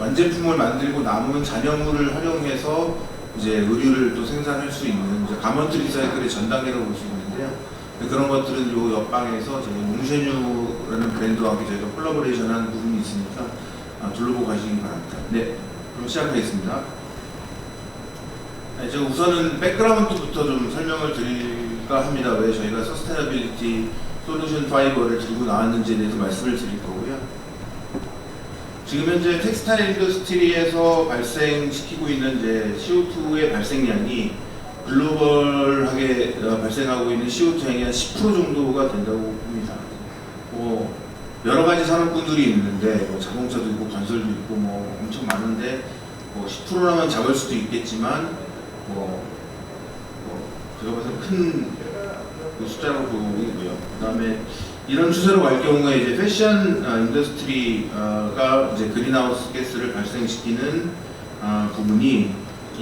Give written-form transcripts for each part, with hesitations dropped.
완제품을 만들고 남은 잔여물을 활용해서 이제 의류를 또 생산할 수 있는 이제 가먼트 리사이클의 전 단계라고 볼 수 있는데요. 그런 것들은 요 옆방에서 저희 몽쉐뉴라는 브랜드와 함께 저희가 콜라보레이션한 부분이 있으니까 둘러보고 가시기 바랍니다. 네, 그럼 시작하겠습니다. 네, 제가 우선은 백그라운드부터 좀 설명을 드릴까 합니다. 왜 저희가 서스테너빌리티 솔루션 파이버를 들고 나왔는지에 대해서 말씀을 드릴 거고요. 지금 현재 텍스타일 인더스트리에서 발생시키고 있는 이제 CO2의 발생량이 글로벌하게 발생하고 있는 CO2 향이 한 10% 정도가 된다고 봅니다. 여러 가지 산업군들이 있는데 자동차도 있고 건설도 있고 엄청 많은데 10%라면 작을 수도 있겠지만 제가 봐서 큰 숫자로 보이고요. 그다음에 이런 추세로 갈 경우에 이제 패션 인더스트리가 이제 그린하우스 가스를 발생시키는 부분이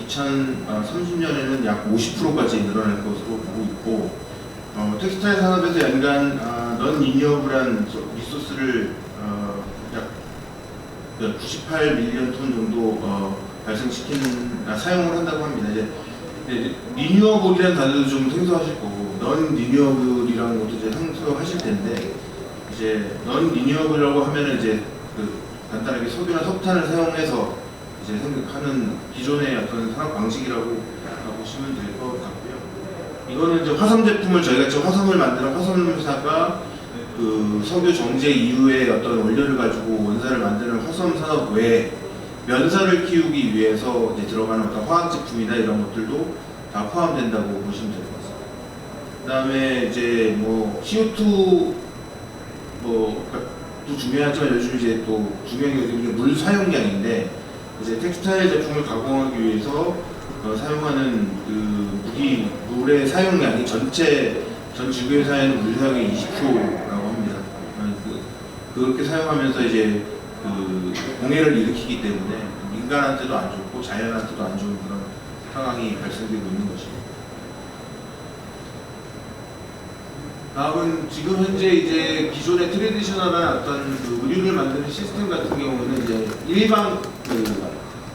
2030년에는 약 50%까지 늘어날 것으로 보고 있고, 텍스타일 산업에서 연간 넌 리니어블한 리소스를 약 98밀리언 톤 정도 사용을 한다고 합니다. 이제 리뉴어블이라는 단어도 좀 생소하실 거고, 넌 리뉴어블이라는 것도 이제 생소하실 텐데, 이제 넌 리뉴어블이라고 하면은 이제 간단하게 석유나 석탄을 사용해서 이제 생각하는 기존의 어떤 산업 방식이라고 보시면 될 것 같고요. 이거는 이제 화섬 제품을 저희가 지금 화섬을 만드는 화섬 회사가 석유 정제 이후에 어떤 원료를 가지고 원사를 만드는 화섬 산업 외에 면사를 키우기 위해서 이제 들어가는 어떤 화학 제품이나 이런 것들도 다 포함된다고 보시면 될 것 같습니다. 그다음에 이제 CO2 또 중요하지만 요즘 이제 또 중요한 게 물 사용량인데, 이제 텍스타일 제품을 가공하기 위해서 사용하는 물의 사용량이 전 지구에 사용하는 물 사용의 20%라고 합니다. 그렇게 사용하면서 이제 공해를 일으키기 때문에 민간한테도 안 좋고 자연한테도 안 좋은 그런 상황이 발생되고 있는 것입니다. 다음은 지금 현재 이제 기존의 트레디셔널한 어떤 의류를 만드는 시스템 같은 경우는 이제 일반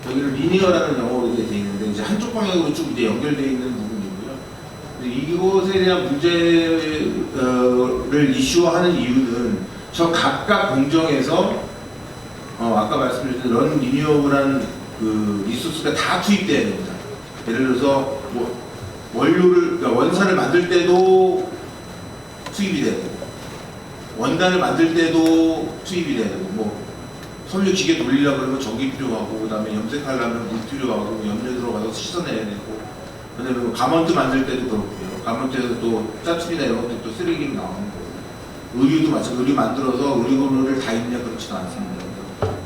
여기는 리니어라는 영어로 이제 돼 있는데 이제 한쪽 방향으로 쭉 이제 연결되어 있는 부분이고요. 이것에 대한 문제를 이슈화하는 이유는 저 각각 공정에서 아까 말씀드린 런 리니어블한 리소스가 다 투입돼야 됩니다. 예를 들어서 원료를 원사를 만들 때도 투입이 돼야 되고, 원단을 만들 때도 투입이 돼야 되고, 섬유 기계 돌리려고 그러면 전기 필요하고, 그 다음에 염색하려면 물 필요하고, 염료 들어가서 씻어내야 되고, 그 다음에 가먼트 만들 때도 그렇고요. 가먼트에서 또 짜투리나 이런 것도 또 쓰레기가 나오는 거고, 의류도 마찬가지로 의류 만들어서 의류를 다 입냐 그렇지도 않습니다.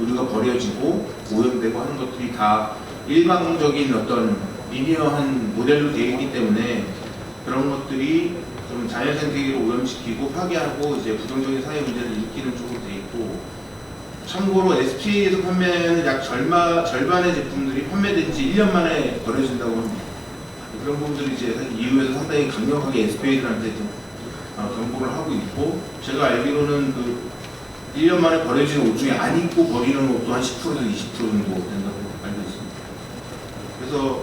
의류가 버려지고 오염되고 하는 것들이 다 일방적인 어떤 리니어한 모델로 되어 있기 때문에 그런 것들이 좀 자연 생태계를 오염시키고 파괴하고 이제 부정적인 사회 문제를 일으키는 쪽으로 되어 있고, 참고로 SPA에서 판매하는 약 절반의 제품들이 판매된 지 1년 만에 버려진다고 합니다. 그런 부분들이 이제 EU에서 상당히 강력하게 SPA들한테 좀 경고를 하고 있고, 제가 알기로는 1년 만에 버려지는 옷 중에 안 입고 버리는 옷도 한 10%에서 20% 정도 된다고 알고 있습니다. 그래서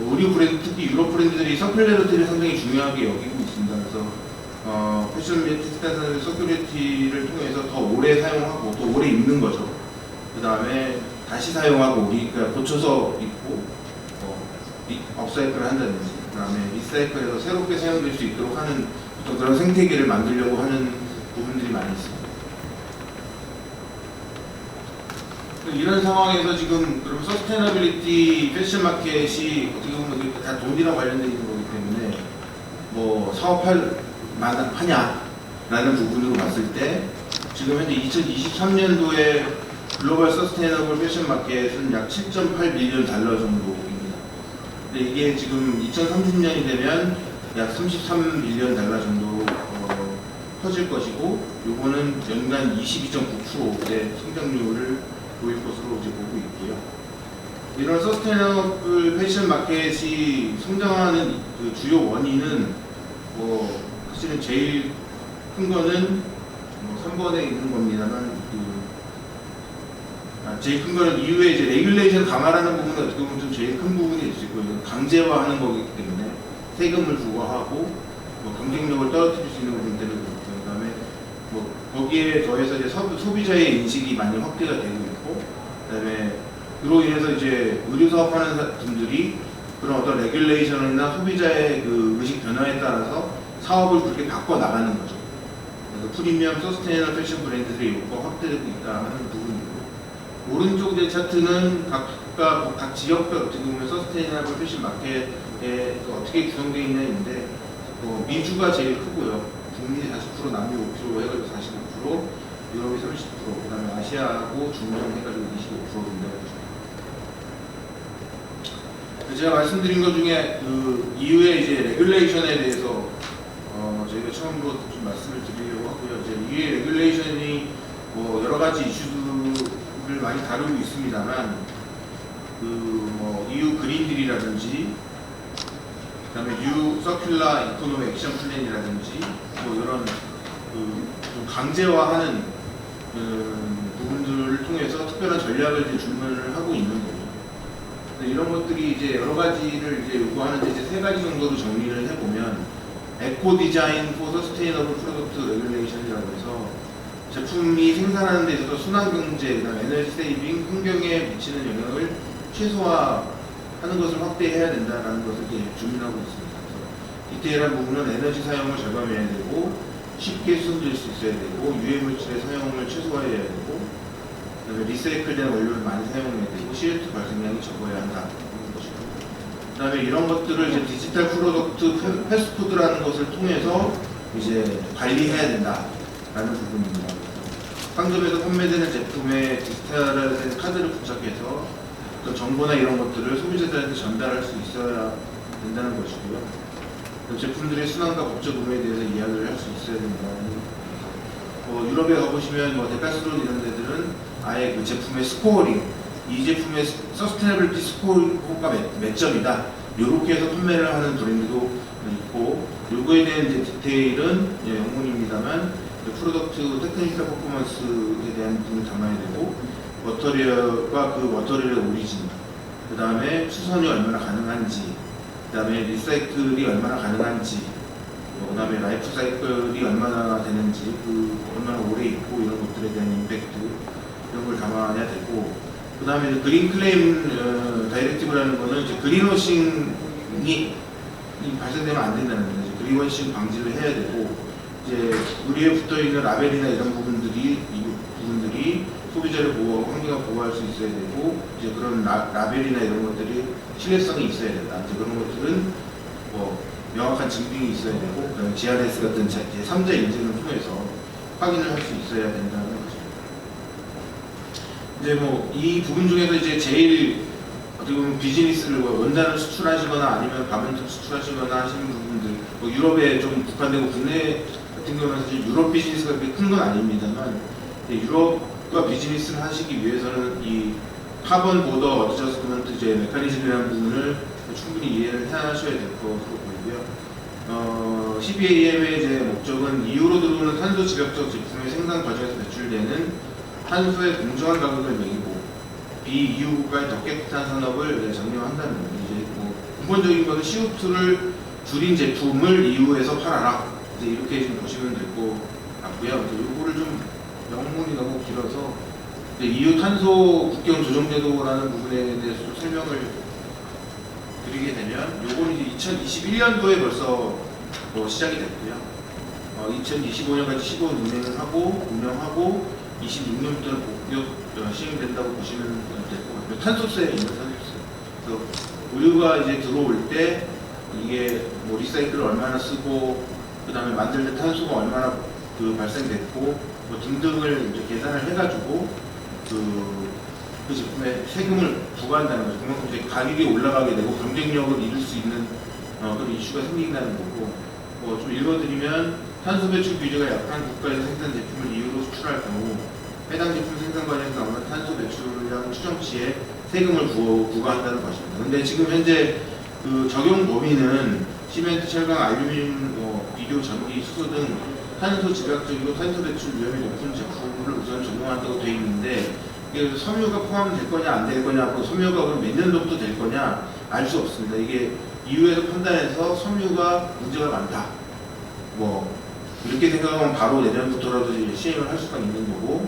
의류 브랜드, 특히 유럽 브랜드들이 서큘레리티를 상당히 중요하게 여기고 있습니다. 그래서 패션 및 텍스타일 서큘레리티를 통해서 더 오래 사용하고 또 오래 입는 거죠. 그 다음에 다시 사용하고 그러니까 고쳐서 입고 업사이클을 한다든지, 그 다음에 리사이클해서 새롭게 사용될 수 있도록 하는 어떤 그런 생태계를 만들려고 하는 부분들이 많이 있습니다. 이런 상황에서 지금 그럼 서스테너빌리티 패션 마켓이 어떻게 보면 다 돈이랑 관련되어 있는 거기 때문에 사업할 만하냐라는 부분으로 봤을 때 지금 현재 2023년도에 글로벌 서스테너블 패션 마켓은 약 7.8빌리언 달러 정도입니다. 근데 이게 지금 2030년이 되면 약 33빌리언 달러 정도 커질 것이고, 요거는 연간 22.9%의 성장률을 보일 것으로 이제 보고 있고요. 이런 서스테이너블 패션 마켓이 성장하는 주요 원인은 사실은 제일 큰 거는 3번에 있는 겁니다만 제일 큰 거는 이후에 이제 레귤레이션 강화라는 부분은 어떻게 보면 좀 제일 큰 부분이 있고, 이건 강제화하는 거기 때문에 세금을 부과하고 뭐 경쟁력을 떨어뜨릴 수 있는 부분들을 그렇고, 그다음에 뭐 거기에 더해서 이제 소비자의 인식이 많이 확대가 되고 있고, 그다음에 그로 인해서 이제 의류 사업하는 분들이 그런 어떤 레귤레이션이나 소비자의 그 의식 변화에 따라서 사업을 그렇게 바꿔 나가는 거죠. 그래서 프리미엄 서스테이너블 패션 브랜드들의 욕구가 확대되고 있다 하는 부분이고, 오른쪽 제 차트는 각 지역별 어떻게 보면 서스테이너블 패션 마켓에 어떻게 구성되어 있냐인데, 미주가 제일 크고요. 북미 40%, 남미 5% 해가지고 45%, 유럽이 30%, 그다음에 아시아하고 중동 해가지고 25% 된다고 보시면. 제가 말씀드린 것 중에 그 이후에 이제 레귤레이션에 대해서 저희가 처음으로 좀 말씀을 드리려고 하고요. 이제 이후에 레귤레이션이 뭐 여러 가지 이슈들을 많이 다루고 있습니다만, 뭐 EU 그린딜이라든지, 그다음에 뉴 서큘라 이코노미 액션 플랜이라든지, 뭐 이런 좀 강제화하는 부분들을 통해서 특별한 전략을 이제 준비를 하고 있는 거죠. 이런 것들이 이제 여러 가지를 이제 요구하는데, 이제 세 가지 정도로 정리를 해보면, 에코 디자인 포 서스테이너블 프로덕트 레귤레이션이라고 해서 제품이 생산하는 데 있어서 순환 경제, 그다음 에너지 세이빙, 환경에 미치는 영향을 최소화하는 것을 확대해야 된다는 것을 이제 주문하고 있습니다. 그래서 디테일한 부분은 에너지 사용을 절감해야 되고, 쉽게 수선될 수 있어야 되고, 유해 물질의 사용을 최소화해야 되고, 그다음에 리사이클된 원료를 많이 사용해야 되고, CO2 발생량이 적어야 한다. 그다음에 이런 것들을 이제 디지털 프로덕트 패스트푸드라는 것을 통해서 이제 관리해야 된다라는 부분입니다. 상점에서 판매되는 제품에 디지털화된 카드를 부착해서 그 정보나 이런 것들을 소비자들한테 전달할 수 있어야 된다는 것이고요. 제품들의 순환과 법적 의무에 대해서 이야기를 할 수 있어야 된다는. 유럽에 가보시면 뭐 데카스론 이런 데들은 아예 그 제품의 스코어링, 이 제품의 서스테너블리티 스코어가 몇 점이다, 이렇게 해서 판매를 하는 브랜드도 있고, 요거에 대한 이제 디테일은 영문입니다만 프로덕트 테크니컬 퍼포먼스에 대한 부분을 담아야 되고, 머터리얼과 그 머터리얼의 오리진, 그 다음에 수선이 얼마나 가능한지, 그 다음에 리사이클이 얼마나 가능한지, 그 다음에 라이프 사이클이 얼마나 되는지, 얼마나 오래 있고, 이런 것들에 대한 임팩트, 이런 걸 담아야 되고, 그 다음에 그린 클레임 다이렉티브라는 거는 이제 그린워싱이 발생되면 안 된다는 거죠. 이제 그린워싱 방지를 해야 되고, 이제 의류에 붙어 있는 라벨이나 이런 부분들이 소비자를 보호하고 환경을 보호할 수 있어야 되고, 이제 그런 라벨이나 이런 것들이 신뢰성이 있어야 된다. 이제 그런 것들은 뭐 명확한 증빙이 있어야 되고, 그다음에 GRS 같은 제3자 인증을 통해서 확인을 할 수 있어야 된다는 거죠. 이제 뭐 이 부분 중에서 이제 제일 어떻게 보면 비즈니스를 원단을 수출하시거나 아니면 가면을 수출하시거나 하시는 부분들, 뭐 유럽에 좀 국한되고 국내 같은 경우는 사실 유럽 비즈니스가 그렇게 큰 건 아닙니다만, 유럽과 비즈니스를 하시기 위해서는 이 카본 보더 어드저스트먼트 이제 메커니즘이라는 부분을 충분히 이해를 하셔야 될 것으로 보이고요. CBAM의 이제 목적은 EU로 들어오는 탄소 집약적 제품의 생산 과정에서 배출되는 탄소의 공정한 가격을 매기고 비EU 국가의 더 깨끗한 산업을 장려한다는 겁니다. 이제 뭐 근본적인 것은 CO2를 줄인 제품을 EU에서 팔아라. 이제 이렇게 좀 보시면 될 것 같고요. 이거를 좀 영문이 너무 길어서 EU 탄소 국경 조정 제도라는 부분에 대해서 좀 설명을 드리게 되면, 요거는 이제 2021년도에 벌써 시작이 됐고요. 2025년까지 15년 운영하고 26년부터는 복귀 시행된다고 보시면 될 것 같고요. 탄소세입니다. 탄소세. 그래서 의류가 이제 들어올 때 이게 뭐 리사이클을 얼마나 쓰고, 그 다음에 만들 때 탄소가 얼마나 발생됐고, 뭐 등등을 이제 계산을 해가지고 그 제품에 세금을 부과한다는 거죠. 그만큼 이제 가격이 올라가게 되고 경쟁력을 잃을 수 있는 그런 이슈가 생긴다는 거고, 좀 읽어드리면 탄소 배출 규제가 약한 국가에서 생산 제품을 EU로 수출할 경우 해당 제품 생산 과정에서 나오는 탄소 배출량 추정치에 세금을 부과한다는 것입니다. 근데 지금 현재 그 적용 범위는 시멘트, 철강, 알루미늄, 비료, 전기, 수소 등 탄소 집약적이고 탄소 배출 위험이 높은 제품을 우선 적용한다고 되어 있는데, 이게 섬유가 포함될 거냐 안 될 거냐, 그 섬유가 그럼 몇 년도부터 될 거냐 알 수 없습니다. 이게 이후에서 판단해서 섬유가 문제가 많다, 뭐 이렇게 생각하면 바로 내년부터라도 이제 시행을 할 수가 있는 거고,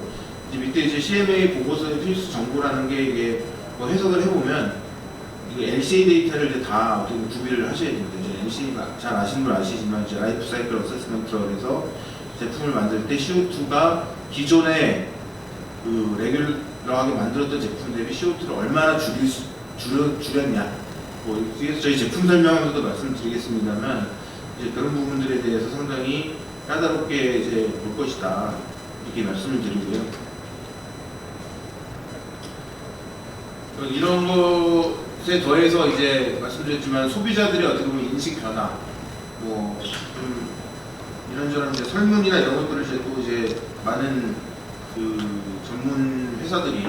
이제 밑에 이제 CMA 보고서의 필수 정보라는 게 이게 뭐 해석을 해보면 이게 LCA 데이터를 이제 다 어떻게 구비를 하셔야 됩니다. 이제 LCA 잘 아시는 분 아시지만 이제 라이프 사이클 어세스먼트라고 해서 제품을 만들 때 CO2가 기존에 그 레귤러하게 만들었던 제품 대비 CO2를 얼마나 줄였냐, 뭐 뒤에서 저희 제품 설명하면서도 말씀드리겠습니다만 이제 그런 부분들에 대해서 상당히 까다롭게 이제 볼 것이다, 이렇게 말씀을 드리고요. 이런 것에 더해서 이제 말씀드렸지만 소비자들의 어떻게 보면 인식 변화, 뭐 좀 이런저런 이제 설문이나 이런 것들을 이제 또 이제 많은 그 전문 회사들이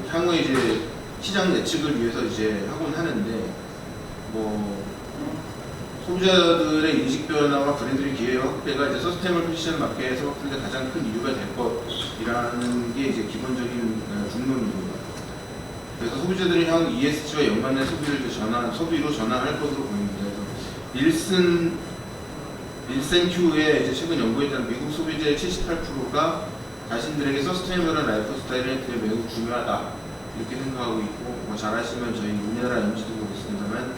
향후에 이제 시장 예측을 위해서 이제 하곤 하는데, 뭐 소비자들의 인식 변화와 브랜드의 기회 확대가 이제 서스테이너블 패션 마켓에서 확대의 가장 큰 이유가 될 것이라는 게 이제 기본적인 중론입니다. 그래서 소비자들이 향후 ESG와 연관된 소비를 소비로 전환할 것으로 보입니다. 그래서 닐센 큐의 이제 최근 연구에 따른 미국 소비자의 78%가 자신들에게 서스테이너블한 라이프 스타일이 매우 중요하다, 이렇게 생각하고 있고, 뭐 잘 아시면 저희 우리나라 임시도 그렇습니다만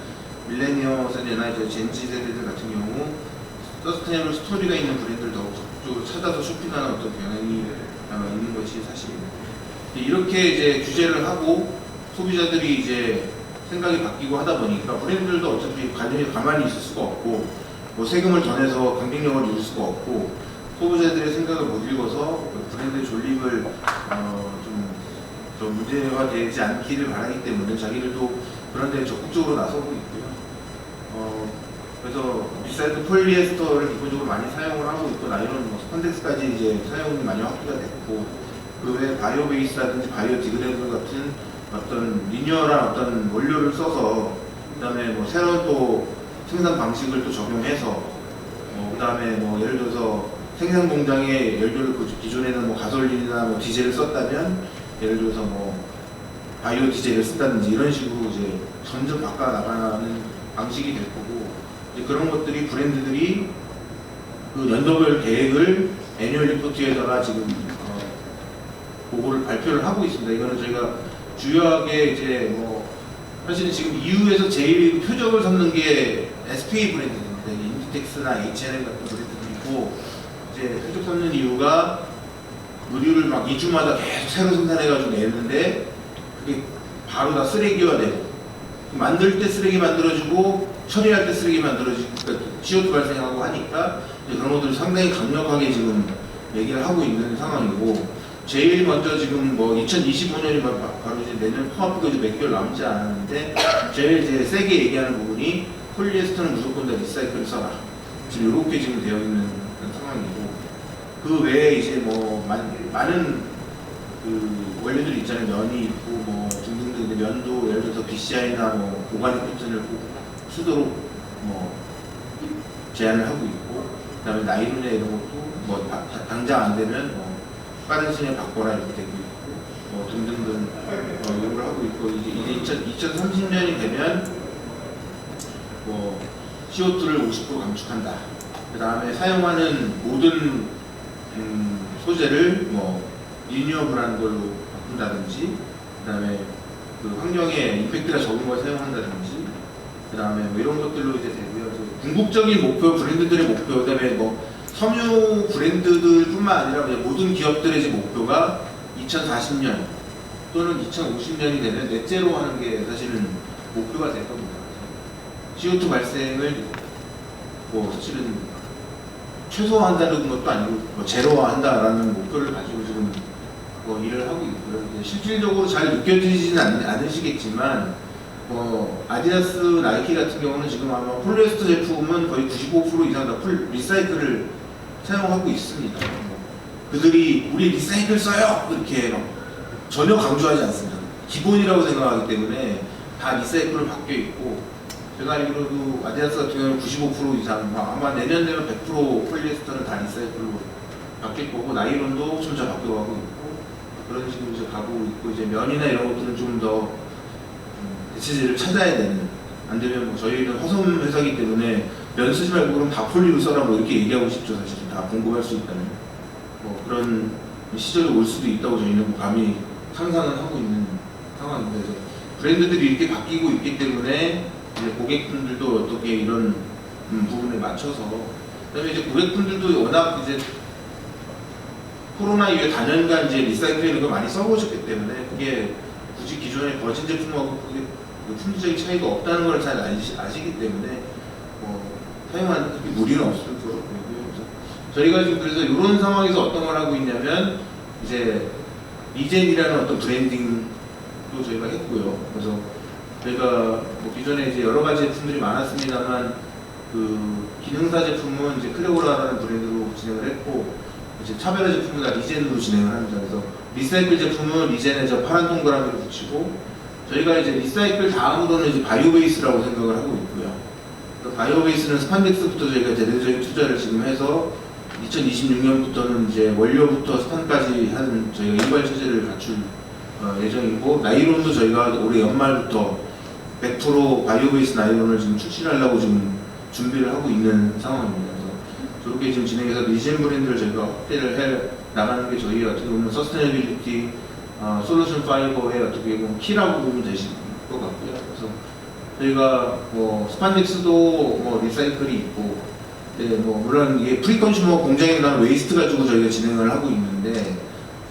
밀레니얼 세대나 이제 젠지 세대들 같은 경우 서스테이너블 스토리가 있는 브랜드를 더 적극적으로 찾아서 쇼핑하는 어떤 경향이 있는 것이 사실입니다. 이렇게 이제 규제를 하고 소비자들이 이제 생각이 바뀌고 하다 보니까 브랜드들도 어차피 가만히 있을 수가 없고, 뭐 세금을 더 내서 경쟁력을 이룰 수가 없고, 소비자들의 생각을 못 읽어서 브랜드의 존립을 좀 문제화되지 않기를 바라기 때문에 자기들도 그런 데 적극적으로 나서고 있고요. 그래서 리사이클 폴리에스터를 기본적으로 많이 사용을 하고 있고, 나이론 뭐 스판덱스까지 이제 사용이 많이 확대가 됐고, 그 외에 바이오 베이스라든지 바이오 디그레이블 같은 어떤 리니어한 어떤 원료를 써서, 그 다음에 뭐 새로운 또 생산 방식을 또 적용해서, 그 다음에 뭐 예를 들어서 생산 공장에 예를 들어 기존에는 뭐 가솔린이나 뭐 디젤을 썼다면 예를 들어서 뭐 바이오 디젤을 쓴다든지 이런 식으로 이제 점점 바꿔 나가는 방식이 될 거고, 이제 그런 것들이 브랜드들이 그 연도별 계획을 애니얼 리포트에다가 지금 보고를 발표를 하고 있습니다. 이거는 저희가 주요하게 이제 뭐 사실은 지금 EU에서 제일 표적을 삼는 게 SPA 브랜드입니다. 인디텍스나 H&M 같은 브랜드들이고, 이제 표적 삼는 이유가 의류를 막 2주마다 계속 새로 생산해가지고 내는데 그게 바로 다 쓰레기화되고, 만들 때 쓰레기 만들어지고 처리할 때 쓰레기 만들어지고, 그러니까 CO2 발생하고 하니까 이제 그런 것들을 상당히 강력하게 지금 얘기를 하고 있는 상황이고, 제일 먼저 지금 뭐 2025년이 바로 이제 내년 코앞이고 이제 몇 개월 남지 않았는데 제일 이제 세게 얘기하는 부분이 폴리에스터는 무조건 다 리사이클을 써라, 지금 이렇게 지금 되어 있는 상황이고, 그 외에 이제 뭐 많은 그 원료들이 있잖아요. 면이 있고 뭐 등등등. 근데 면도 예를 들어서 BCI나 뭐 오가닉 코튼을 쓰도록 뭐 제한을 하고 있고, 그다음에 나이론이나 이런 것도 뭐 당장 안 되면 뭐 빠른 시간에 바꿔라 이렇게 되고 있고, 뭐 등등등 요구를 하고 있고, 이제 2030년이 되면 뭐 CO2를 50% 감축한다. 그 다음에 사용하는 모든 소재를 뭐 리뉴어블한 걸로 바꾼다든지, 그 다음에 그 환경에 임팩트가 적은 걸 사용한다든지, 그 다음에 뭐 이런 것들로 이제 되고요. 궁극적인 목표, 브랜드들의 목표, 그 다음에 뭐 섬유 브랜드들뿐만 아니라 모든 기업들의 이제 목표가 2040년 또는 2050년이 되면 넷제로 하는 게 사실은 목표가 될 겁니다. CO2 발생을 뭐 사실은 최소화한다는 것도 아니고 뭐 제로화한다라는 목표를 가지고 지금 뭐 일을 하고 있고요. 실질적으로 잘 느껴지지는 않으시겠지만 아디다스, 나이키 같은 경우는 지금 아마 폴리에스터 제품은 거의 95% 이상 다 리사이클을 사용하고 있습니다. 그들이 우리 리사이클 써요! 이렇게 전혀 강조하지 않습니다. 기본이라고 생각하기 때문에 다 리사이클로 바뀌어 있고, 제가 알기로도 아디다스 같은 경우는 95% 이상, 아마 내년 되면 100% 폴리에스터는 다 리사이클로 바뀔 거고, 나이론도 점차 바뀌어가고 있고, 그런 식으로 이제 가고 있고, 이제 면이나 이런 것들은 좀 더 대체제를 찾아야 되는, 안 되면 뭐 저희는 화성 회사이기 때문에 면 쓰지 말고 그럼 다 폴리로 써라 뭐 이렇게 얘기하고 싶죠. 사실 다 공급할 수 있다면 뭐 그런 시절이 올 수도 있다고 저희는 뭐 감히 상상은 하고 있는 상황인데, 그래서 브랜드들이 이렇게 바뀌고 있기 때문에 이제 고객분들도 어떻게 이런 부분에 맞춰서, 그다음에 이제 고객분들도 워낙 이제 코로나 이후에 단연간 이제 리사이클링을 많이 써보셨기 때문에 그게 굳이 기존의 버진 제품하고 그게 품질적인 차이가 없다는 걸 잘 아시기 때문에 뭐 사용하는 그렇게 무리는 없을 거고요. 저희가 지금 그래서 이런 상황에서 어떤 걸 하고 있냐면, 이제 리젠이라는 어떤 브랜딩도 저희가 했고요. 그래서 저희가 뭐 기존에 이제 여러 가지 제품들이 많았습니다만, 그 기능사 제품은 이제 클레오라라는 브랜드로 진행을 했고, 이제 차별화 제품은 다 리젠으로 진행을 합니다. 그래서 리사이클 제품은 리젠에 저 파란 동그라미를 붙이고, 저희가 이제 리사이클 다음으로는 이제 바이오베이스라고 생각을 하고 있고요. 바이오베이스는 스판덱스부터 저희가 대대적인 투자를 지금 해서 2026년부터는 이제 원료부터 스판까지 하는 저희가 일괄 체제를 갖출 예정이고, 나이론도 저희가 올해 연말부터 100% 바이오베이스 나이론을 지금 출시하려고 지금 준비를 하고 있는 상황입니다. 그래서 저렇게 지금 진행해서 리젠 브랜드를 저희가 확대를 해 나가는 게 저희 어떻게 보면 서스테너빌리티 솔루션 파이버의 어떻게 보면 키라고 보면 되실 것 같고요. 그래서 저희가 뭐 스판덱스도 뭐 리사이클이 있고, 네, 뭐 물론 이게 프리컨슈머 공장에 나는 웨이스트 가지고 저희가 진행을 하고 있는데,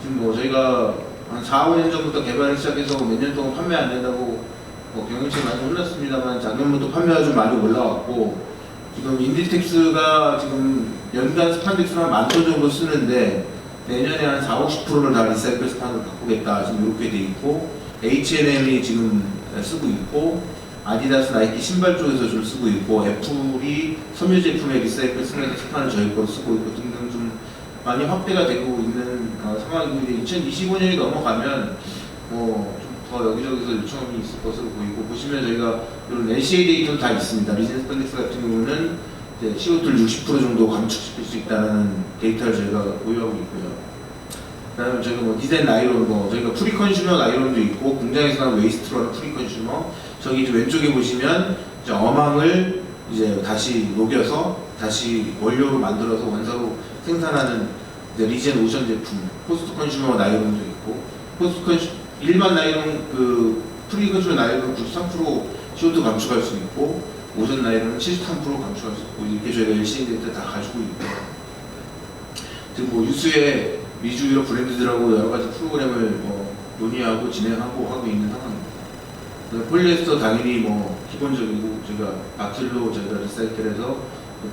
지금 뭐 저희가 한 4, 5년 전부터 개발을 시작해서 몇 년 동안 판매 안 된다고 뭐 경영진이 많이 혼났습니다만, 작년부터 판매가 좀 많이 올라왔고, 지금 인디텍스가 지금 연간 스판덱스를 한 10,000톤 정도 쓰는데 내년에 한 40~50%를 다 리사이클 스판으로 바꾸겠다 지금 이렇게 돼 있고, H&M이 지금 쓰고 있고, 아디다스, 나이키 신발 쪽에서 좀 쓰고 있고, 애플이 섬유 제품의 리사이클 스판을 저희 거로 쓰고 있고 등등 좀 많이 확대가 되고 있는 상황이고, 이제 2025년이 넘어가면 뭐 좀 더 여기저기서 요청이 있을 것으로 보이고, 보시면 저희가 이런 NCA 데이터도 다 있습니다. 리젠 스판덱스 같은 경우는 이제 CO2를 60% 정도 감축시킬 수 있다는 데이터를 저희가 보유하고 있고요. 그다음에 저희가 뭐 디젠 나이론, 뭐 저희가 프리컨슈머 나이론도 있고, 공장에서 나온 웨이스트로 하는 프리컨슈머, 저기 이제 왼쪽에 보시면 이제 어망을 이제 다시 녹여서 다시 원료로 만들어서 원사로 생산하는 이제 리젠 오션 제품, 포스트 컨슈머 나이론도 있고, 일반 나이론 그 프리컨슈머 나이론은 93% CO2 감축할 수 있고, 오션 나이론은 73% 감축할 수 있고, 이렇게 저희가 LCD 데이터 다 가지고 있고, 지금 뭐 유수의 미주 브랜드들하고 여러 가지 프로그램을 뭐 논의하고 진행하고 하고 있는 상황입니다. 폴리에스터 당연히 뭐 기본적이고, 저희가 바틀로 저희가 리사이클해서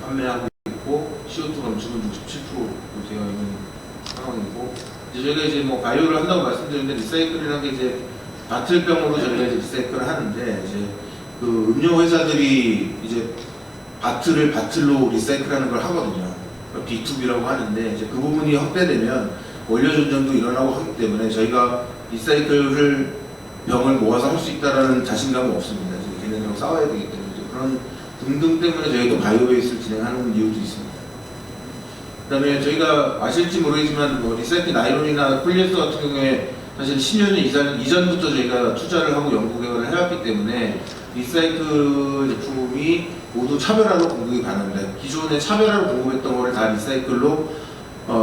판매하고 있고, CO2 감축은 67%로 되어 있는 상황이고, 이제 저희가 이제 뭐 바이오를 한다고 말씀드렸는데, 리사이클이라는 게 이제 바틀병으로 저희가 이제 리사이클을 하는데, 이제 그 음료 회사들이 이제 바틀을 바틀로 리사이클하는 걸 하거든요. B2B라고 하는데, 이제 그 부분이 확대되면 원료 전쟁도 일어나고 하기 때문에 저희가 리사이클을 병을 모아서 할 수 있다라는 자신감은 없습니다. 걔네들하고 싸워야 되기 때문에 그런 등등 때문에 저희도 바이오베이스를 진행하는 이유도 있습니다. 그다음에 저희가 아실지 모르겠지만 뭐 리사이클 나이론이나 폴리에스터 같은 경우에 사실 10년 이전부터 저희가 투자를 하고 연구 개발을 해왔기 때문에 리사이클 제품이 모두 차별화로 공급이 가능합니다. 기존에 차별화로 공급했던 거를 다 리사이클로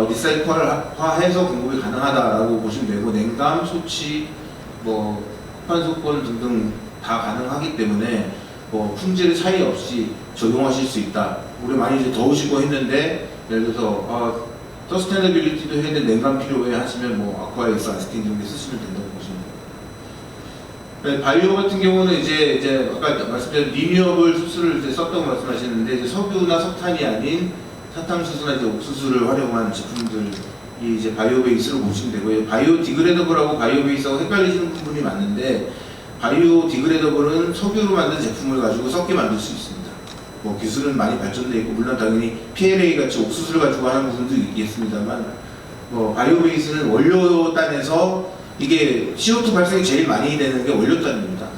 리사이클화해서 공급이 가능하다라고 보시면 되고, 냉감, 소치, 뭐 폭탄소권 등등 다 가능하기 때문에 뭐 품질의 차이 없이 적용하실 수 있다. 올해 많이 이제 더우시고 했는데, 예를 들어서 서스테너빌리티도 해야 될 냉감 필요해 하시면 뭐 아쿠아엑스 아스틴 이런 게 쓰시면 된다고 보시면 돼요. 바이오 같은 경우는 이제 아까 말씀드린 리뉴어블 수수를 이제 썼다고 말씀하셨는데, 이제 석유나 석탄이 아닌 사탕수수나 이제 옥수수를 활용한 제품들이 이제 바이오베이스로 보시면 되고요. 바이오 디그레더블하고 바이오베이스하고 헷갈리시는 부분이 많은데, 바이오 디그레더블은 석유로 만든 제품을 가지고 섞게 만들 수 있습니다. 뭐 기술은 많이 발전되어 있고, 물론 당연히 PLA 같이 옥수수를 가지고 하는 부분도 있겠습니다만, 뭐 바이오베이스는 원료단에서 이게 CO2 발생이 제일 많이 되는 게 원료단입니다.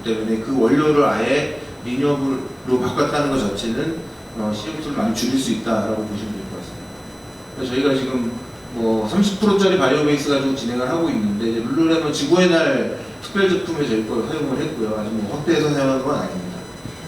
그렇기 때문에 그 원료를 아예 리뉴어블로 바꿨다는 것 자체는 CO2를 많이 줄일 수 있다라고 보시면 될 것 같습니다. 그래서 저희가 지금 뭐 30%짜리 바이오 베이스 가지고 진행을 하고 있는데 이제 룰루레몬 지구의 날 특별 제품에 저희 걸 사용을 했고요. 아직 뭐 확대해서 사용하는 건 아닙니다.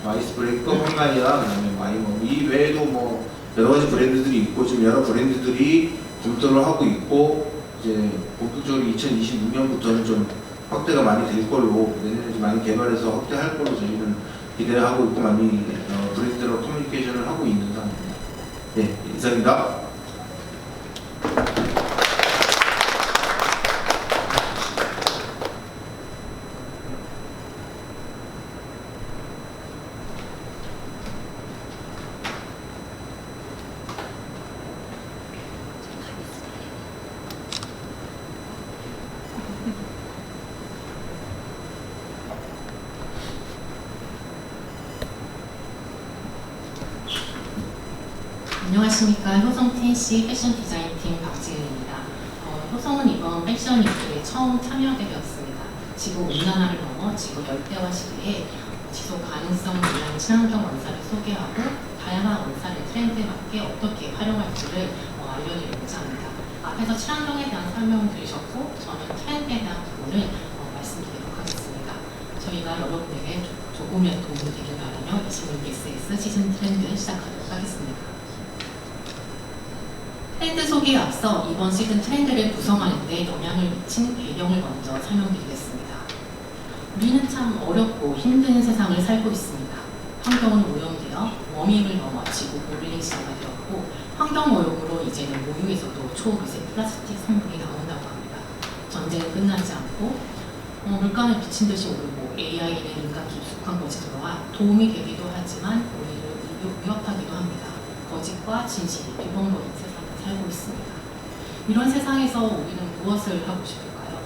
아이스 브레이커, 헝가리아, 그다음에 마이머 이 외에도 뭐 여러 가지 브랜드들이 있고 지금 여러 브랜드들이 검토를 하고 있고 이제 본격적으로 2026년부터는 좀 확대가 많이 될 걸로 내년에 많이 개발해서 확대할 걸로 저희는 기대하고 있고 많이 브랜드로 커뮤니케이션을 하고 있는 상황입니다. 네, 이상입니다. 안녕하십니까. 효성 TNC 패션 디자인팀 박지은입니다. 효성은 이번 패션 위크에 처음 참여하게 되었습니다. 지구 온난화를 넘어 지구 열대화 시대에 지속 가능성 있는 친환경 원사를 소개하고 다양한 원사를 트렌드에 맞게 어떻게 활용할지를 알려드리고자 합니다. 앞에서 친환경에 대한 설명을 들으셨고 저는 트렌드에 대한 부분을 말씀드리도록 하겠습니다. 저희가 여러분에게 조금이라도 도움이 되길 바라며 26SS 시즌 트렌드 시작하도록 하겠습니다. 트렌드 소개에 앞서 이번 시즌 트렌드를 구성하는 데 영향을 미친 배경을 먼저 설명드리겠습니다. 우리는 참 어렵고 힘든 세상을 살고 있습니다. 환경은 오염되어 워밍을 넘어 지구 보일링 시대가 되었고 환경 오염으로 이제는 모유에서도 초미세 플라스틱 성분이 나온다고 합니다. 전쟁은 끝나지 않고 물가는 미친 듯이 오르고 AI는 인간 깊숙한 곳에 들어와 도움이 되기도 하지만 우리를 위협하기도 합니다. 거짓과 진실이 뒤범거린 세상을 살고 있습니다. 이런 세상에서 우리는 무엇을 하고 싶을까요?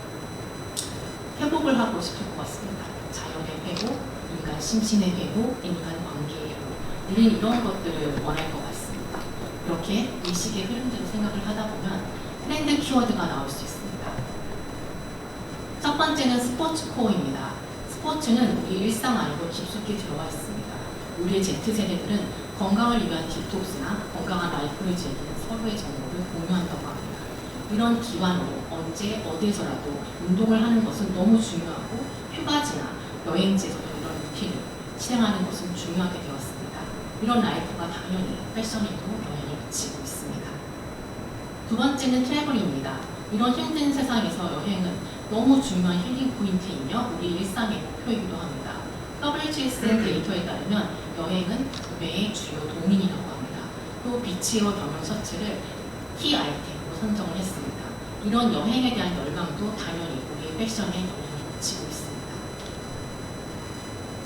회복을 하고 싶을 것 같습니다. 자연의 회복, 인간 심신의 회복, 인간 관계의 회복. 우리는 이런 것들을 원할 것 같습니다. 이렇게 의식의 흐름대로 생각을 하다 보면 트렌드 키워드가 나올 수 있습니다. 첫 번째는 스포츠 코어입니다. 스포츠는 우리 일상 안으로 깊숙이 들어와 있습니다. 우리의 Z세대들은 건강을 위한 딥톡스나 건강한 라이프를 즐기는 서로의 정보를 공유한다고 합니다. 이런 기관으로 언제 어디에서라도 운동을 하는 것은 너무 중요하고 휴가지나 여행지에서도 이런 루틴을 실행하는 것은 중요하게 되었습니다. 이런 라이프가 당연히 패션에도 영향을 미치고 있습니다. 두 번째는 트래블입니다. 이런 힘든 세상에서 여행은 너무 중요한 힐링 포인트이며 우리 일상의 목표이기도 합니다. WHSN 데이터에 따르면 여행은 구매의 주요 동인이라고 합니다. 또 비치웨어 경영 셔츠를 키 아이템으로 선정을 했습니다. 이런 여행에 대한 열망도 당연히 우리의 패션에 영향을 미치고 있습니다.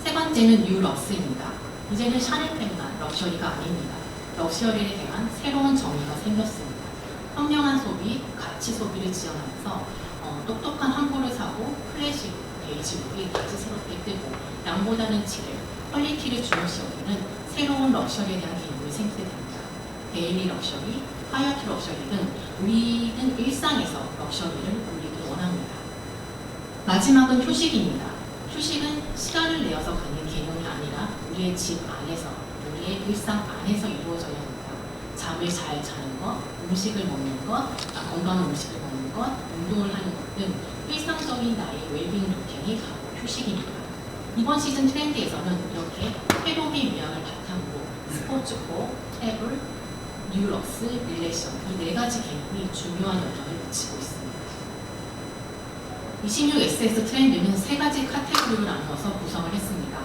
세 번째는 뉴럭스입니다. 이제는 샤넬백만 럭셔리가 아닙니다. 럭셔리에 대한 새로운 정의가 생겼습니다. 현명한 소비, 가치 소비를 지향하면서 똑똑한 함부를 사고 클래식 베이지룩이 다지스럽게 뜨고 양보다는 질을, 퀄리티를 중요시 여기는 새로운 럭셔리에 대한 개념이 생기게 됩니다. 데일리 럭셔리, 하이어트 럭셔리 등 우리는 일상에서 럭셔리를 누리길 원합니다. 마지막은 휴식입니다. 휴식은 시간을 내어서 갖는 개념이 아니라 우리의 집 안에서, 우리의 일상 안에서 이루어져야 합니다. 잠을 잘 자는 것, 음식을 먹는 것, 건강한 음식을 먹는 것, 운동을 하는 것 등 일상적인 나의 웰빙 루틴이 바로 휴식입니다. 이번 시즌 트렌드에서는 이렇게 회복의 미학을 바탕으로 스포츠코, 트래블, 뉴럭스, 릴레이션 이 네 가지 개념이 중요한 영향을 미치고 있습니다. 26SS 트렌드는 세 가지 카테고리로 나누어서 구성을 했습니다.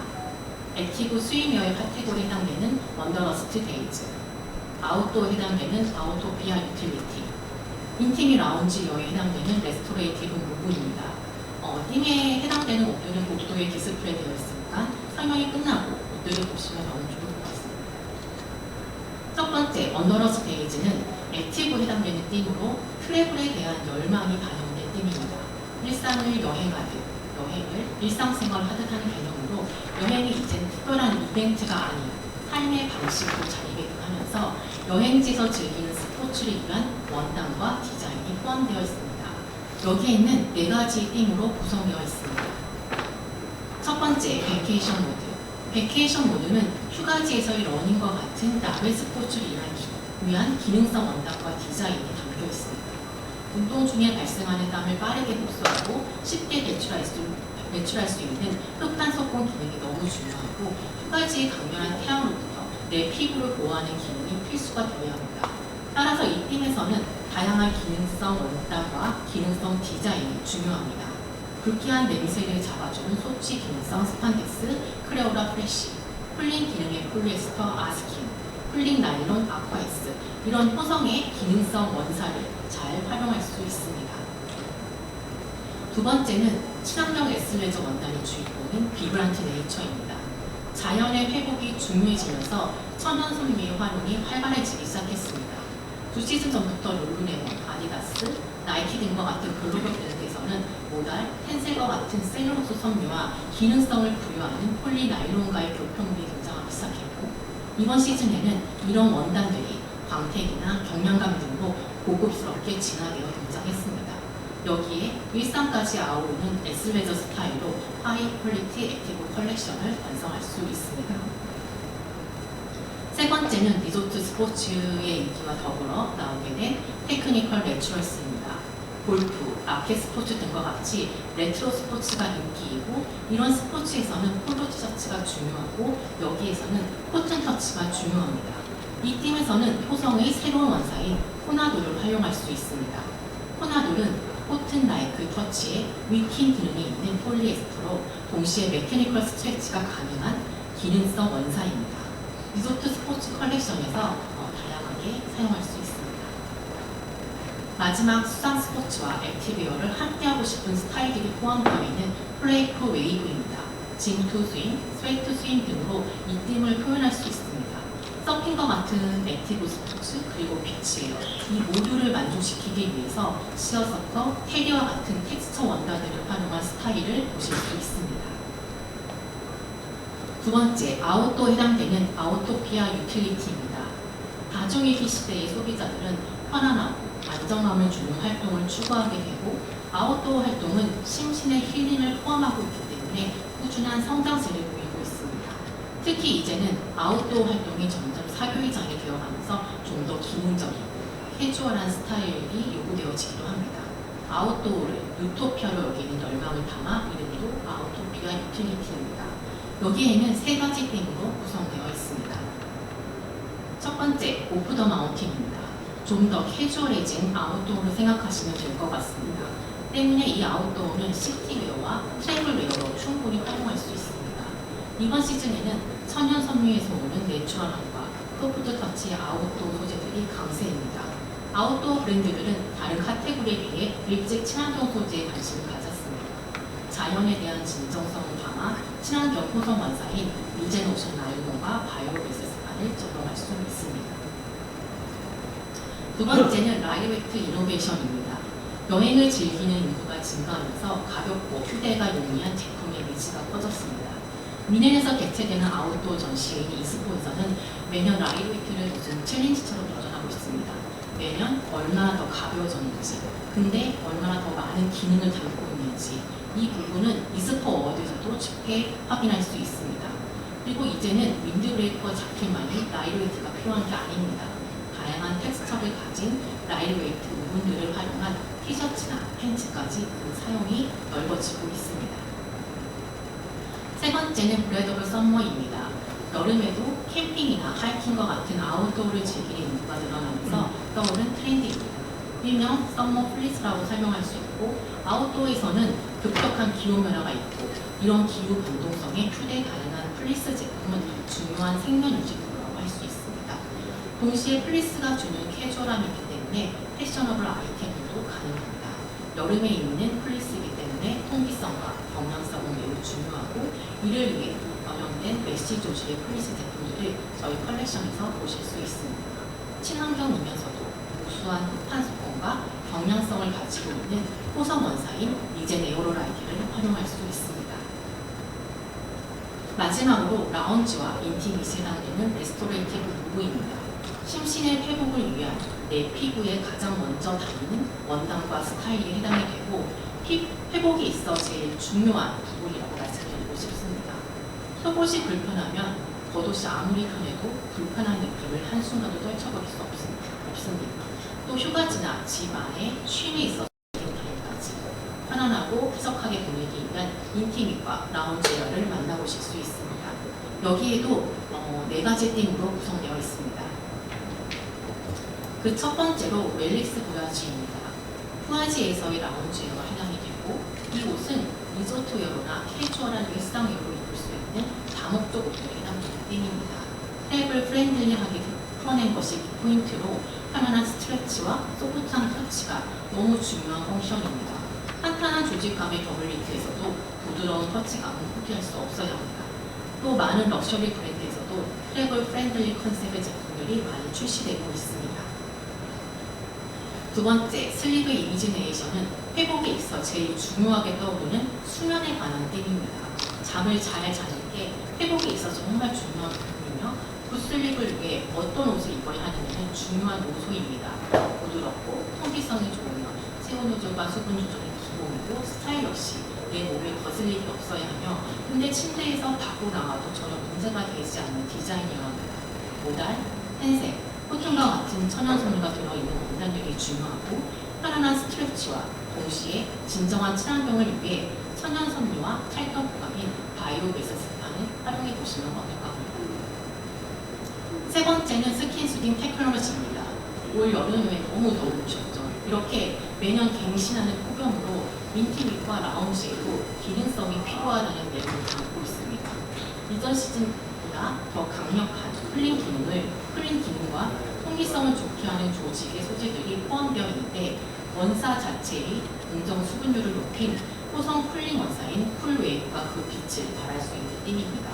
액티브 스위미어의 카테고리에 해당되는 원더러스트 데이즈, 아웃도어에 해당되는 아우토피아 유틸리티, 인티미 라운지웨어에 해당되는 레스토레이티브 무브입니다. 팀에 해당되는 옷들은 복도에 디스플레이 되어 있으니까 설명이 끝나고 옷들을 보시면 너무 좋을 것 같습니다. 첫 번째, 원더러스 데이즈는 액티브에 해당되는 띠으로 트래블에 대한 열망이 반영된 띠입니다. 일상을 여행하듯, 여행을 일상생활을 하듯 하는 개념으로 여행이 이젠 특별한 이벤트가 아닌 삶의 방식으로 자리매김하면서 여행지에서 즐기는 스포츠를 위한 원단과 디자인이 포함되어 있습니다. 여기에는 네 가지 팀으로 구성되어 있습니다. 첫 번째, 베케이션 모드. 베케이션 모드는 휴가지에서의 러닝과 같은 야외 스포츠를 위한 기능성 원단과 디자인이 담겨 있습니다. 운동 중에 발생하는 땀을 빠르게 흡수하고 쉽게 배출할 수 있는 흑탄소권 기능이 너무 중요하고 두 가지의 강렬한 태양으로부터 내 피부를 보호하는 기능이 필수가 되어야 합니다. 따라서 이 팀에서는 다양한 기능성 원단과 기능성 디자인이 중요합니다. 불쾌한 냄새를 잡아주는 소치 기능성 스판덱스, 크레오라 프레쉬, 쿨링 기능의 폴리에스터 아스킨, 쿨링 나일론 아쿠아엑스, 이런 호성의 기능성 원사를 잘 활용할 수 있습니다. 두 번째는 친환경 에스레저 원단이 주입되는 비브란트 네이처입니다. 자연의 회복이 중요해지면서 천연 섬유의 활용이 활발해지기 시작했습니다. 2시즌 전부터 룰루레몬, 아디다스, 나이키 등과 같은 글로벌 브랜드에서는 모달, 텐셀과 같은 셀룰로스 섬유와 기능성을 부여하는 폴리나일론과의 교편물이 등장하기 시작했고, 이번 시즌에는 이런 원단들이 광택이나 경량감 등으로 고급스럽게 진화되어 등장했습니다. 여기에 일상까지 아우르는 에스레저 스타일로 하이 퀄리티 액티브 컬렉션을 완성할 수 있습니다. 세 번째는 리조트 스포츠의 인기와 더불어 나오게 된 테크니컬 내추럴스입니다. 골프, 라켓 스포츠 등과 같이 레트로 스포츠가 인기이고, 이런 스포츠에서는 폴로 티셔츠가 중요하고 여기에서는 코튼 터치가 중요합니다. 이 팀에서는 호성의 새로운 원사인 코나돌을 활용할 수 있습니다. 코나돌은 코튼 라이크 터치에 위킹 기능이 있는 폴리에스터로 동시에 메케니컬 스트레치가 가능한 기능성 원사입니다. 리조트 스포츠 컬렉션에서 다양하게 사용할 수 있습니다. 마지막 수상 스포츠와 액티브웨어를 함께하고 싶은 스타일들이 포함되어 있는 플레이프 웨이브입니다. 짐투 스윙, 스웨이트 스윙 등으로 이 팀을 표현할 수 있습니다. 서핑과 같은 액티브 스포츠, 그리고 비치웨어, 이 모두를 만족시키기 위해서 시어서커, 테리와 같은 텍스처 원단들을 활용한 스타일을 보실 수 있습니다. 두 번째, 아웃도어에 해당되는 아우토피아 유틸리티입니다. 다중일기 시대의 소비자들은 편안하고 안정감을 주는 활동을 추구하게 되고, 아웃도어 활동은 심신의 힐링을 포함하고 있기 때문에 꾸준한 성장세를 보이고 있습니다. 특히 이제는 아웃도어 활동이 점점 사교의장이 되어가면서 좀 더 기능적이고 캐주얼한 스타일이 요구되어지기도 합니다. 아웃도어를 유토피아로 여기는 열망을 담아 이름도 아우토피아 유틸리티입니다. 여기에는 세 가지 팀으로 구성되어 있습니다. 첫 번째, 오프 더 마운틴입니다. 좀 더 캐주얼해진 아웃도어를 생각하시면 될 것 같습니다. 때문에 이 아웃도어는 시티웨어와 트래블웨어로 충분히 활용할 수 있습니다. 이번 시즌에는 천연 섬유에서 오는 내추럴함과 소프트 터치의 아웃도어 소재들이 강세입니다. 아웃도어 브랜드들은 다른 카테고리에 비해 일찍 친환경 소재에 관심을 가졌습니다. 자연에 대한 진정성을 담아 친환경 호성 원사인 리젠오션 나일론과 바이오베스스판을 적용할 수 있습니다. 두 번째는 라이트웨이트 이노베이션입니다. 여행을 즐기는 인구가 증가하면서 가볍고 휴대가 용이한 제품의 니즈가 커졌습니다. 미넨에서 개최되는 아웃도어 전시회인 이스포에서는 매년 라이트웨이트를 무슨 챌린지처럼 도전하고 있습니다. 매년 얼마나 더 가벼워졌는지, 근데 얼마나 더 많은 기능을 담고 있는지, 이 부분은 이스포 어워드에서도 쉽게 확인할 수 있습니다. 그리고 이제는 윈드브레이커 자켓만이 라이트웨이트가 필요한 게 아닙니다. 다양한 텍스처를 가진 라이트웨이트 부분들을 활용한 티셔츠나 팬츠까지 그 사용이 넓어지고 있습니다. 세 번째는 브레더블 썸머입니다. 여름에도 캠핑이나 하이킹과 같은 아웃도어를 즐기는 인구가 늘어나면서 떠오른 트렌드입니다. 일명 썸머 플리스라고 설명할 수 있고, 아웃도어에서는 급격한 기온 변화가 있고, 이런 기후 변동성에 휴대 가능한 플리스 제품은 중요한 생명 유지구라고 할 수 있습니다. 동시에 플리스가 주는 캐주얼함이 있기 때문에 패셔너블 아이템도 가능합니다. 여름에 입는 플리스이기 때문에 통기성과 경량성은 매우 중요하고, 이를 위해 변형된 메쉬 조직의 플리스 제품들을 저희 컬렉션에서 보실 수 있습니다. 친환경이면서도 우수한 흡판소권과 경량성을 가지고 있는 호성 원사인 리젠 에어로라이트를 활용할 수 있습니다. 마지막으로 라운지와 인티밋에 해당되는 레스토레이티브 무브입니다. 심신의 회복을 위한 내 피부에 가장 먼저 닿는 원단과 스타일이 해당이 되고, 회복이 있어 제일 중요한 부분이라고 말씀드리고 싶습니다. 속옷이 불편하면 겉옷이 아무리 편해도 불편한 느낌을 한순간도 떨쳐버릴 수 없습니다. 또 휴가지나 집 안에 쉼에 있어서 타임까지 편안하고 쾌적하게 보내기 위한 인티밋과 라운지웨어를 만나보실 수 있습니다. 여기에도 4가지 팀으로 구성되어 있습니다. 그 첫 번째로 웰릭스 보야지입니다. 푸아지에서의 라운지웨어가 해당이 되고, 이 옷은 리조트웨어나 캐주얼한 일상웨어로 입을 수 있는 다목적 옷들에 해당되는 팀입니다. 트래블 프렌들리하게 풀어낸 것이 포인트로 편안한 스트레치와 소프트한 터치가 너무 중요한 펑션입니다. 탄탄한 조직감의 더블리트에서도 부드러운 터치감은 포기할 수 없어야 합니다. 또 많은 럭셔리 브랜드에서도 트래블 프렌들리 컨셉의 제품들이 많이 출시되고 있습니다. 두 번째, 슬리브 이미지네이션은 회복에 있어 제일 중요하게 떠오르는 수면에 관한 템입니다. 잠을 잘 자는 게 회복에 있어 정말 중요한 부분이며, 굿슬립을 위해 어떤 옷을 입어야 하느냐는 중요한 요소입니다. 부드럽고 통기성이 좋으며 체온 조절과 수분 조절이 기본이고, 스타일 역시 내 몸에 거슬림이 없어야 하며, 근데 침대에서 밖으로 나와도 전혀 문제가 되지 않는 디자인이어야 합니다. 모달, 흰색, 코튼과 같은 천연 섬유가 들어있는 원단들이 중요하고, 편안한 스트레치와 동시에 진정한 친환경을 위해 천연 섬유와 찰떡 부각인 바이오 베스스판을 활용해 보시면 어떨까 합니다. 세 번째는 스킨 수딩 테크놀로지입니다. 올 여름에 너무 더우셨죠. 이렇게 매년 갱신하는 폭염으로 인티밋과 라운지에도 기능성이 필요하다는 내용을 담고 있습니다. 이전 시즌보다 더 강력한 쿨링 기능과 통기성을 좋게 하는 조직의 소재들이 포함되어 있는데, 원사 자체의 공정 수분율을 높인 호성 쿨링 원사인 쿨웨이브가 그 빛을 발할 수 있는 띠입니다.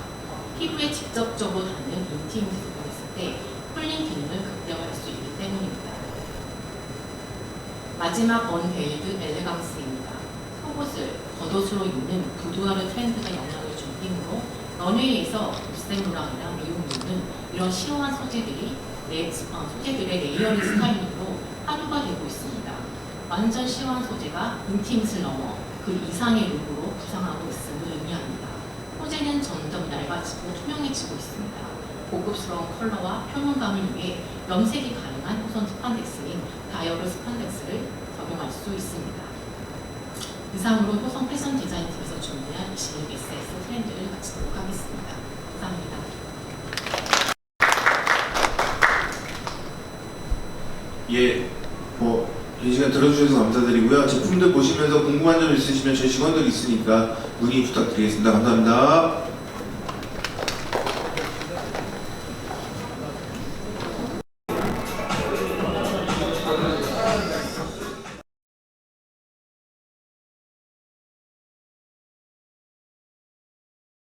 피부에 직접적으로 닿는 인티밋을 보냈을 때 쿨링 기능을 극대화할 수 있기 때문입니다. 마지막 언베일드 엘레강스입니다. 속옷을 겉옷으로 입는 부두아르 트렌드가 영향을 준 띠므로 런웨이에서 입생로랑이랑 미용류는 이런 시원한 소재들의 레이어링 스타일링으로 화두가 되고 있습니다. 완전 시원한 소재가 인티밋을 넘어 그 이상의 룩으로 부상하고 있음을 의미합니다. 소재는 점점 얇아지고 투명해지고 있습니다. 고급스러운 컬러와 표면감을 위해 염색이 가능한 호선 스판덱스인 다이어블 스판덱스를 적용할 수 있습니다. 이상으로 호성 패션 디자인팀에서 준비한 26 SS 트렌드를 마치도록 하겠습니다. 감사합니다. 예, 이 시간 들어주셔서 감사드리고요. 제품들 보시면서 궁금한 점 있으시면 저희 직원들 있으니까 문의 부탁드리겠습니다. 감사합니다.